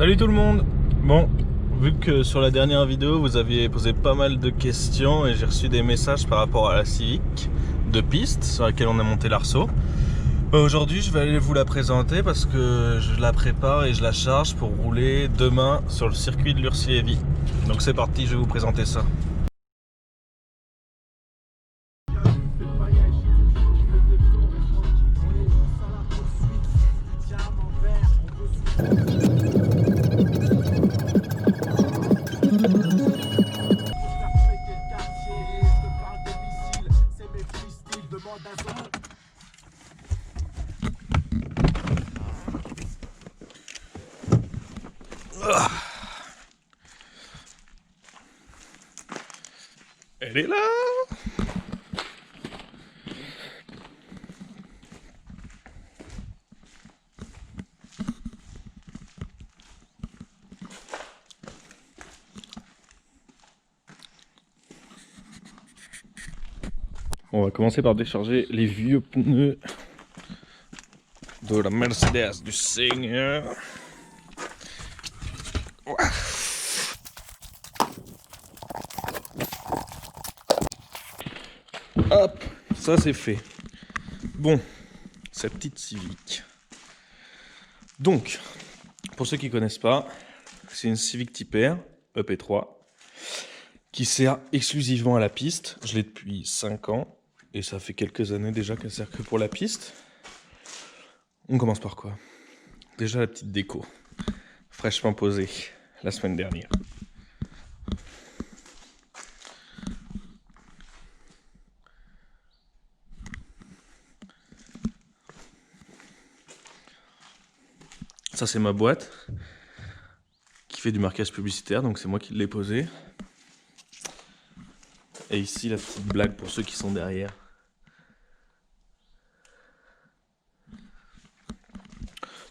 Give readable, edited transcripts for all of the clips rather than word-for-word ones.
Salut tout le monde. Bon, vu que sur la dernière vidéo vous aviez posé pas mal de questions et j'ai reçu des messages par rapport à la Civic de piste sur laquelle on a monté l'arceau, aujourd'hui je vais aller vous la présenter parce que je la prépare et je la charge pour rouler demain sur le circuit de Lurcy-Lévy. Donc c'est parti, je vais vous présenter ça. Elle est là. On va commencer par décharger les vieux pneus de la Mercedes du Seigneur. Hop, ça c'est fait. Bon, cette petite Civic. Donc, pour ceux qui ne connaissent pas, c'est une Civic Type R, EP3, qui sert exclusivement à la piste. Je l'ai depuis 5 ans, et ça fait quelques années déjà qu'elle sert que pour la piste. On commence par quoi? Déjà la petite déco, fraîchement posée la semaine dernière. Ça c'est ma boîte qui fait du marquage publicitaire, donc c'est moi qui l'ai posé. Et ici la petite blague pour ceux qui sont derrière.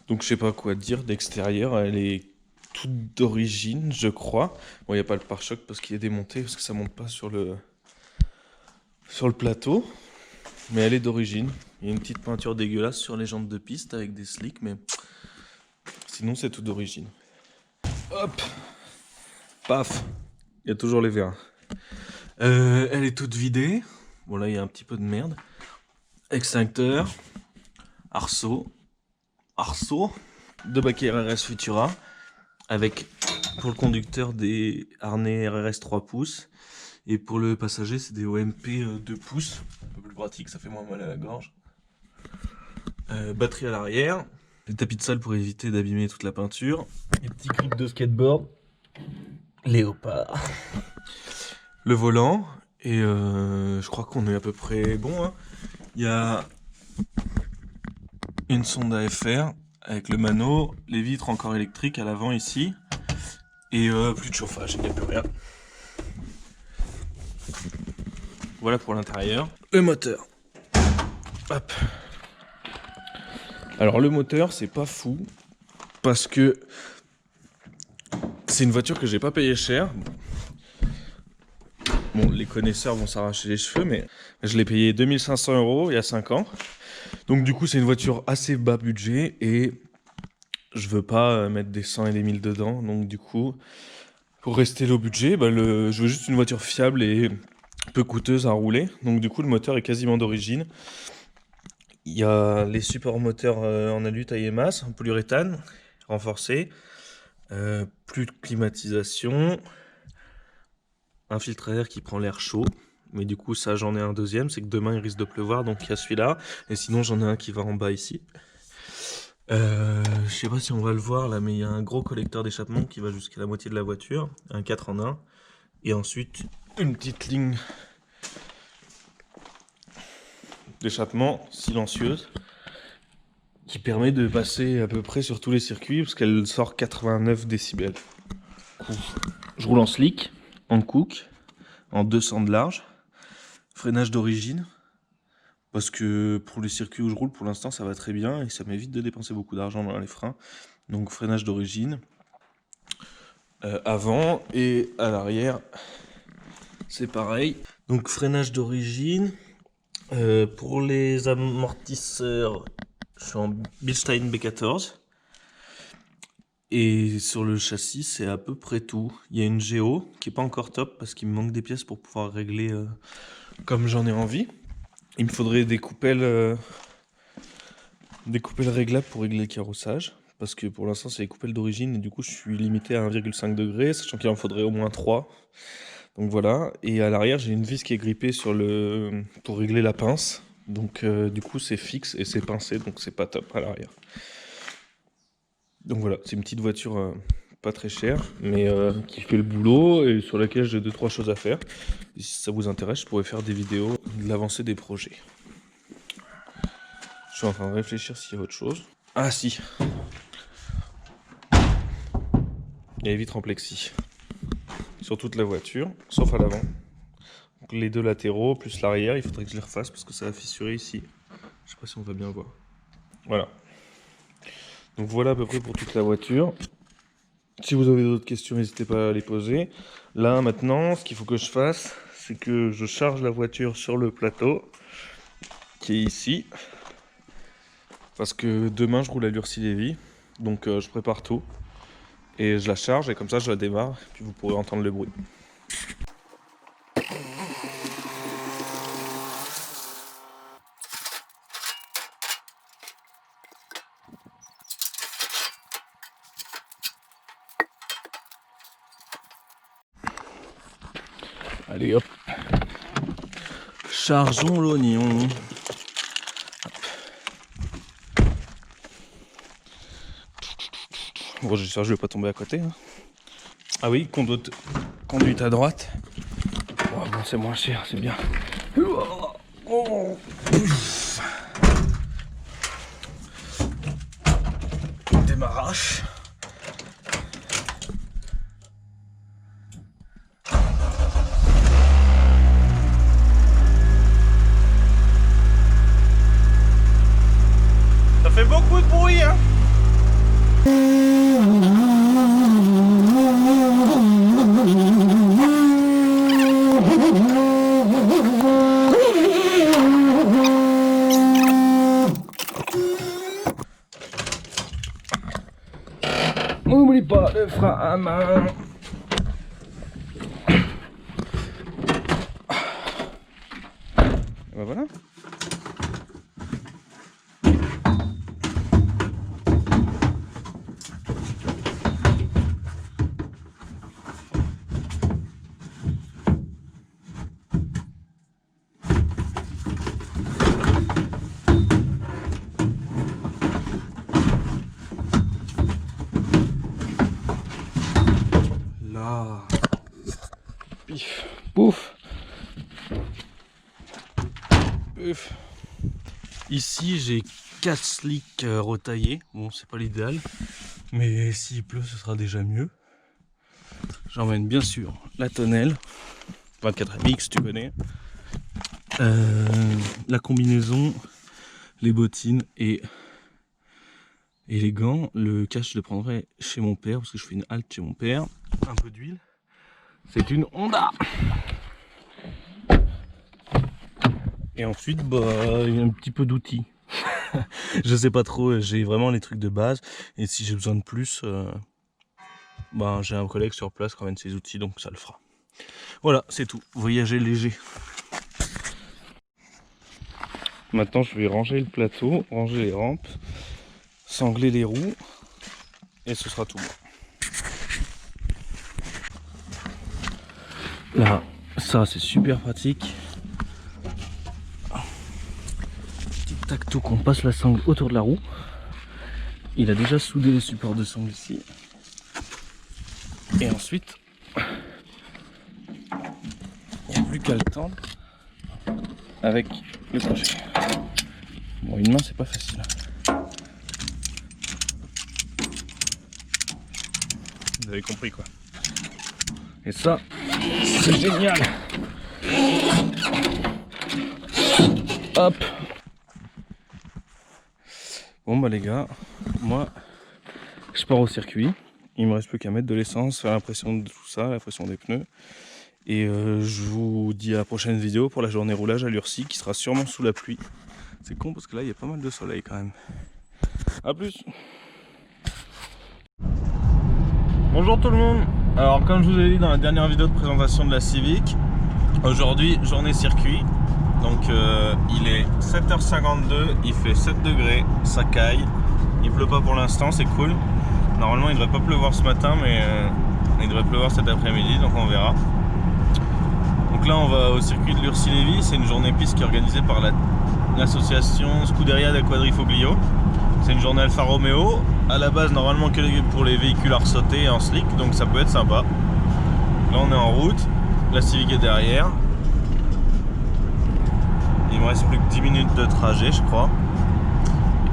Donc je sais pas quoi dire d'extérieur, elle est toute d'origine je crois. Bon, il n'y a pas le pare-choc parce qu'il est démonté, parce que ça monte pas sur le plateau. Mais elle est d'origine. Il y a une petite peinture dégueulasse sur les jantes de piste avec des slicks, mais sinon c'est tout d'origine. Hop, paf, il y a toujours les verres. Elle est toute vidée. Bon là il y a un petit peu de merde. Extincteur, arceau, de baquet RRS Futura, avec pour le conducteur des harnais RRS 3 pouces, et pour le passager c'est des OMP 2 pouces, un peu plus pratique, ça fait moins mal à la gorge. Batterie à l'arrière, les tapis de salle pour éviter d'abîmer toute la peinture, les petits grips de skateboard, léopard, le volant, et je crois qu'on est à peu près bon, hein. Il y a une sonde à FR avec le mano, les vitres encore électriques à l'avant ici, et plus de chauffage, il n'y a plus rien. Voilà pour l'intérieur. Le moteur. Hop. Alors le moteur, c'est pas fou, parce que c'est une voiture que j'ai pas payé cher. Bon, les connaisseurs vont s'arracher les cheveux, mais je l'ai payé 2500 € il y a 5 ans. Donc du coup, c'est une voiture assez bas budget et je veux pas mettre des 100 et des 1000 dedans. Donc du coup, pour rester low budget, je veux juste une voiture fiable et peu coûteuse à rouler. Donc du coup, le moteur est quasiment d'origine. Il y a les supports moteurs en alu taille masse, en polyuréthane, renforcé. Plus de climatisation. Un filtre à air qui prend l'air chaud. Mais du coup, ça, j'en ai un deuxième. C'est que demain, il risque de pleuvoir, donc il y a celui-là. Et sinon, j'en ai un qui va en bas ici. Je sais pas si on va le voir là, mais il y a un gros collecteur d'échappement qui va jusqu'à la moitié de la voiture. Un 4 en 1. Et ensuite, une petite ligne d'échappement silencieuse qui permet de passer à peu près sur tous les circuits parce qu'elle sort 89 décibels. Je roule en slick, en cook, en 200 de large, freinage d'origine, parce que pour les circuits où je roule pour l'instant ça va très bien et ça m'évite de dépenser beaucoup d'argent dans les freins. Donc freinage d'origine, avant, et à l'arrière c'est pareil. Donc freinage d'origine, pour les amortisseurs je suis en Bilstein B14. Et sur le châssis, c'est à peu près tout. Il y a une Géo qui est pas encore top parce qu'il me manque des pièces pour pouvoir régler comme j'en ai envie. Il me faudrait des coupelles réglables pour régler le carrossage. Parce que pour l'instant, c'est les coupelles d'origine et du coup, je suis limité à 1,5 degré, sachant qu'il en faudrait au moins 3. Donc voilà. Et à l'arrière, j'ai une vis qui est grippée pour régler la pince. Donc du coup, c'est fixe et c'est pincé, donc c'est pas top à l'arrière. Donc voilà, c'est une petite voiture pas très chère, mais qui fait le boulot et sur laquelle j'ai 2-3 choses à faire. Et si ça vous intéresse, je pourrais faire des vidéos de l'avancée des projets. Je suis en train de réfléchir s'il y a autre chose. Ah si, il y a les vitres en plexi sur toute la voiture, sauf à l'avant. Donc les deux latéraux plus l'arrière, il faudrait que je les refasse parce que ça a fissuré ici. Je sais pas si on va bien voir. Voilà. Donc voilà à peu près pour toute la voiture. Si vous avez d'autres questions, n'hésitez pas à les poser. Là maintenant, ce qu'il faut que je fasse, c'est que je charge la voiture sur le plateau qui est ici. Parce que demain je roule à Lurcy-Lévis, donc je prépare tout. Et je la charge et comme ça je la démarre, puis vous pourrez entendre le bruit. Allez hop, chargeons l'oignon. Bon, j'espère que je vais pas tomber à côté. Hein. Ah oui, conduite à droite. Oh, bon, c'est moins cher, c'est bien. Oh. Démarrage. Ça fait beaucoup de bruit, hein. N'oublie pas le frein à main. Et ben voilà. Là. Pif. Pouf. Puf. Ici, j'ai 4 slicks retaillés. Bon, c'est pas l'idéal. Mais s'il pleut, ce sera déjà mieux. J'emmène bien sûr la tonnelle. 24MX, tu connais. La combinaison, les bottines et les gants. Le cache, je le prendrai chez mon père parce que je fais une halte chez mon père. Un peu d'huile. C'est une Honda. Et ensuite, bah, il y a un petit peu d'outils. Je sais pas trop, j'ai vraiment les trucs de base. Et si j'ai besoin de plus, bah, j'ai un collègue sur place qui ramène ses outils, donc ça le fera. Voilà, c'est tout. Voyager léger. Maintenant, je vais ranger le plateau, ranger les rampes, sangler les roues, et ce sera tout bon. Là, ça c'est super pratique. Petit tacto qu'on passe la sangle autour de la roue. Il a déjà soudé les supports de sangle ici. Et ensuite, il n'y a plus qu'à le tendre avec le crochet. Bon, une main c'est pas facile. Vous avez compris quoi. Et ça, c'est génial. Hop. Bon bah les gars, moi je pars au circuit. Il me reste plus qu'à mettre de l'essence, faire l'impression de tout ça, la pression des pneus. Et je vous dis à la prochaine vidéo pour la journée roulage à Lurcy qui sera sûrement sous la pluie. C'est con parce que là il y a pas mal de soleil quand même. A plus. Bonjour tout le monde. Alors comme je vous ai dit dans la dernière vidéo de présentation de la Civic, aujourd'hui journée circuit. Donc il est 7h52, il fait 7 degrés, ça caille. Il pleut pas pour l'instant, c'est cool. Normalement il devrait pas pleuvoir ce matin, mais il devrait pleuvoir cet après-midi, donc on verra. Donc là on va au circuit de Lurcy-Lévis, c'est une journée piste qui est organisée par l'association Scuderia del Quadrifoglio. C'est une journée Alfa Romeo, à la base normalement que pour les véhicules à ressauter et en slick, donc ça peut être sympa. Là on est en route, la Civic est derrière. Il me reste plus que 10 minutes de trajet je crois.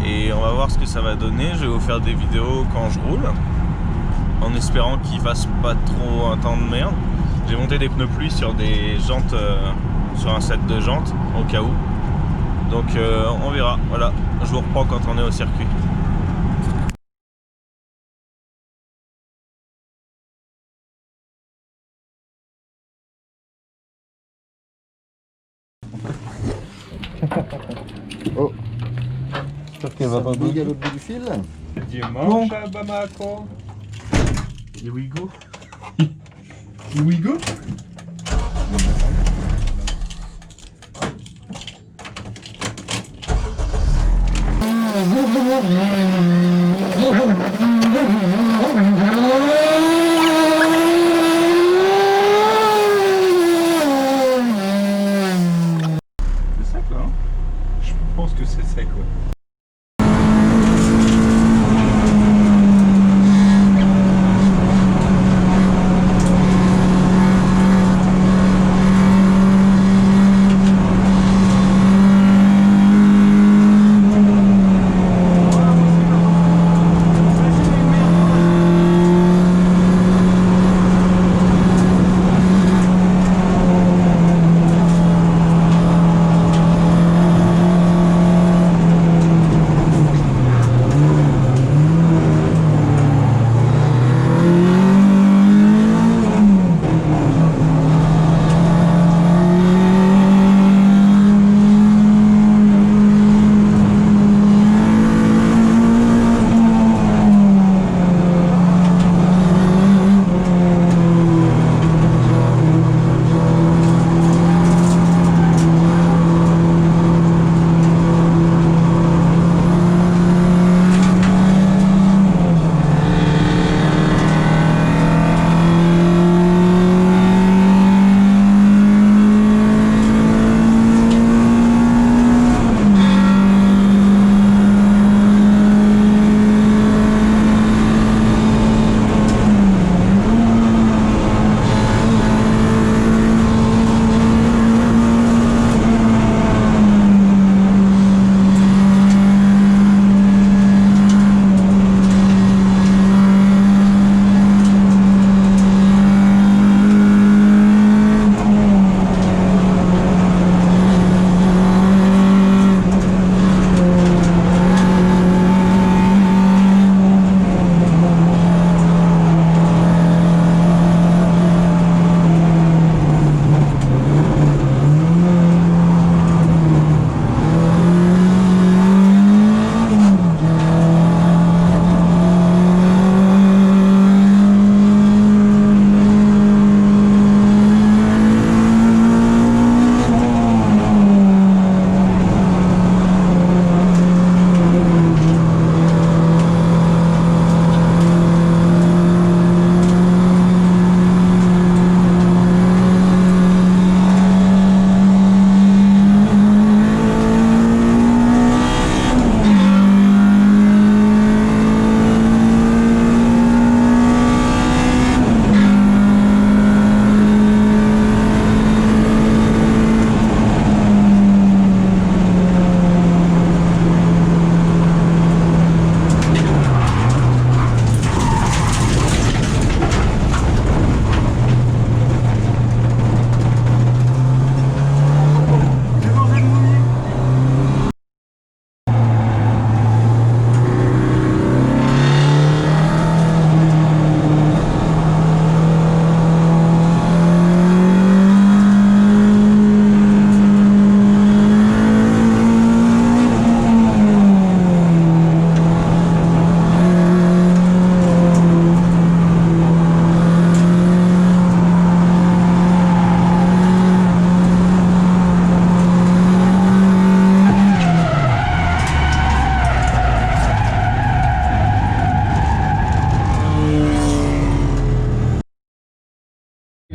Et on va voir ce que ça va donner, je vais vous faire des vidéos quand je roule. En espérant qu'il fasse pas trop un temps de merde. J'ai monté des pneus pluie sur des jantes, sur un set de jantes au cas où. Donc on verra, voilà, je vous reprends quand on est au circuit. Oh, j'espère qu'elle va pas bouger à l'autre bout du fil. Dimanche à Bamako. Here we go. Here we go. C'est sec là, hein? Je pense que c'est sec, ouais.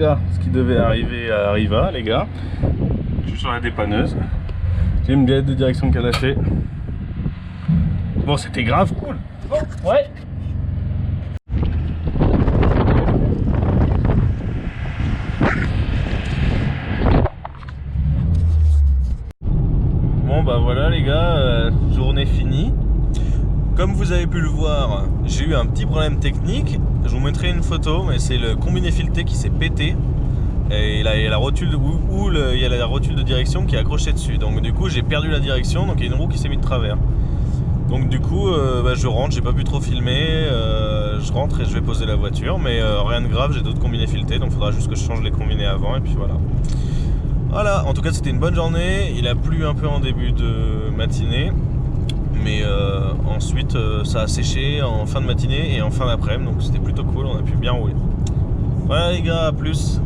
Là, ce qui devait arriver arriva, les gars. Je suis sur la dépanneuse. J'ai une galette de direction qui a lâché. Bon, c'était grave cool. Oh, ouais. Bon bah voilà les gars, journée finie. Comme vous avez pu le voir, j'ai eu un petit problème technique. Je vous montrerai une photo, mais c'est le combiné fileté qui s'est pété. Et il y a la rotule il y a la rotule de direction qui est accrochée dessus. Donc du coup j'ai perdu la direction, donc il y a une roue qui s'est mise de travers. Donc du coup je rentre, j'ai pas pu trop filmer, je rentre et je vais poser la voiture, mais rien de grave, j'ai d'autres combinés filetés, donc il faudra juste que je change les combinés avant et puis voilà. Voilà, en tout cas c'était une bonne journée, il a plu un peu en début de matinée, mais ensuite ça a séché en fin de matinée et en fin d'après-midi, donc c'était plutôt cool, on a pu bien rouler. Voilà les gars, à plus.